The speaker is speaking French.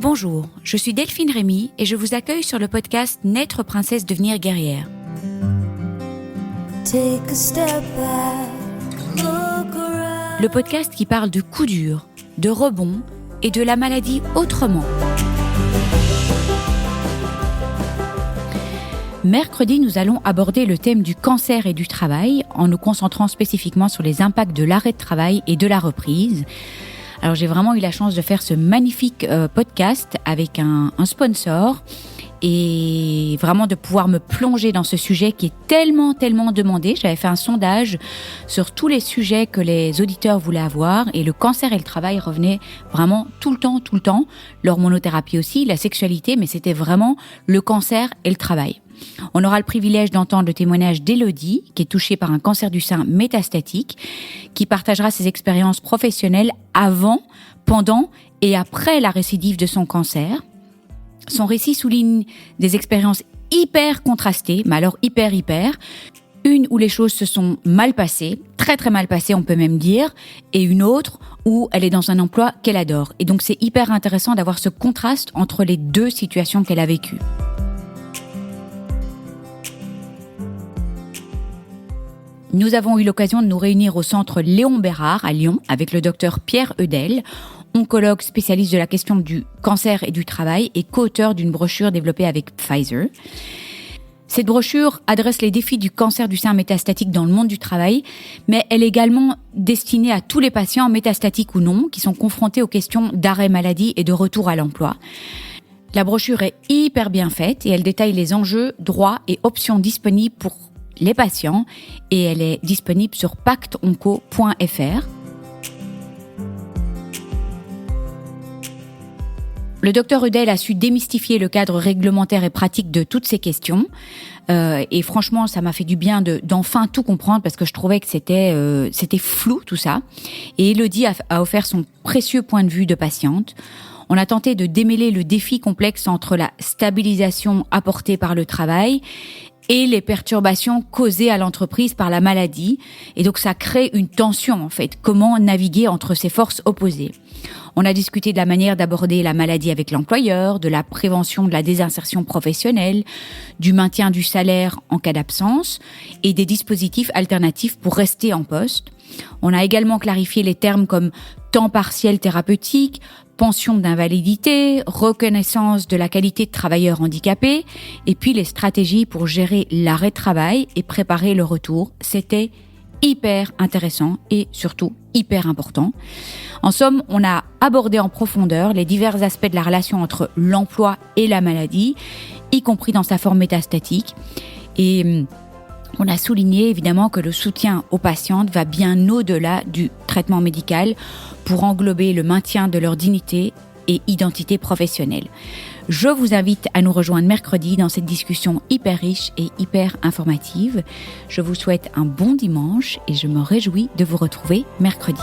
Bonjour, je suis Delphine Rémy et je vous accueille sur le podcast Naître princesse, devenir guerrière. Le podcast qui parle de coups durs, de rebonds et de la maladie autrement. Mercredi, nous allons aborder le thème du cancer et du travail en nous concentrant spécifiquement sur les impacts de l'arrêt de travail et de la reprise. Alors j'ai vraiment eu la chance de faire ce magnifique podcast avec un sponsor et vraiment de pouvoir me plonger dans ce sujet qui est tellement demandé. J'avais fait un sondage sur tous les sujets que les auditeurs voulaient avoir et le cancer et le travail revenaient vraiment tout le temps. L'hormonothérapie aussi, la sexualité, mais c'était vraiment le cancer et le travail. On aura le privilège d'entendre le témoignage d'Élodie, qui est touchée par un cancer du sein métastatique, qui partagera ses expériences professionnelles avant, pendant et après la récidive de son cancer. Son récit souligne des expériences hyper contrastées, mais alors hyper. Une où les choses se sont mal passées, très mal passées on peut même dire, et une autre où elle est dans un emploi qu'elle adore. Et donc c'est hyper intéressant d'avoir ce contraste entre les deux situations qu'elle a vécues. Nous avons eu l'occasion de nous réunir au centre Léon Bérard à Lyon avec le docteur Pierre Eudel, oncologue spécialiste de la question du cancer et du travail et co-auteur d'une brochure développée avec Pfizer. Cette brochure adresse les défis du cancer du sein métastatique dans le monde du travail, mais elle est également destinée à tous les patients, métastatiques ou non, qui sont confrontés aux questions d'arrêt maladie et de retour à l'emploi. La brochure est hyper bien faite et elle détaille les enjeux, droits et options disponibles pour les patients et elle est disponible sur pactonco.fr. Le docteur Eudel a su démystifier le cadre réglementaire et pratique de toutes ces questions. Et franchement, ça m'a fait du bien d'enfin tout comprendre parce que je trouvais que c'était flou tout ça. Et Élodie a offert son précieux point de vue de patiente. On a tenté de démêler le défi complexe entre la stabilisation apportée par le travail et les perturbations causées à l'entreprise par la maladie. Et donc, ça crée une tension, en fait. Comment naviguer entre ces forces opposées? On a discuté de la manière d'aborder la maladie avec l'employeur, de la prévention de la désinsertion professionnelle, du maintien du salaire en cas d'absence et des dispositifs alternatifs pour rester en poste. On a également clarifié les termes comme temps partiel thérapeutique, pension d'invalidité, reconnaissance de la qualité de travailleur handicapé et puis les stratégies pour gérer l'arrêt de travail et préparer le retour. C'était hyper intéressant et surtout hyper important. En somme, on a abordé en profondeur les divers aspects de la relation entre l'emploi et la maladie, y compris dans sa forme métastatique. Et on a souligné évidemment que le soutien aux patientes va bien au-delà du traitement médical pour englober le maintien de leur dignité et identité professionnelle. Je vous invite à nous rejoindre mercredi dans cette discussion hyper riche et hyper informative. Je vous souhaite un bon dimanche et je me réjouis de vous retrouver mercredi.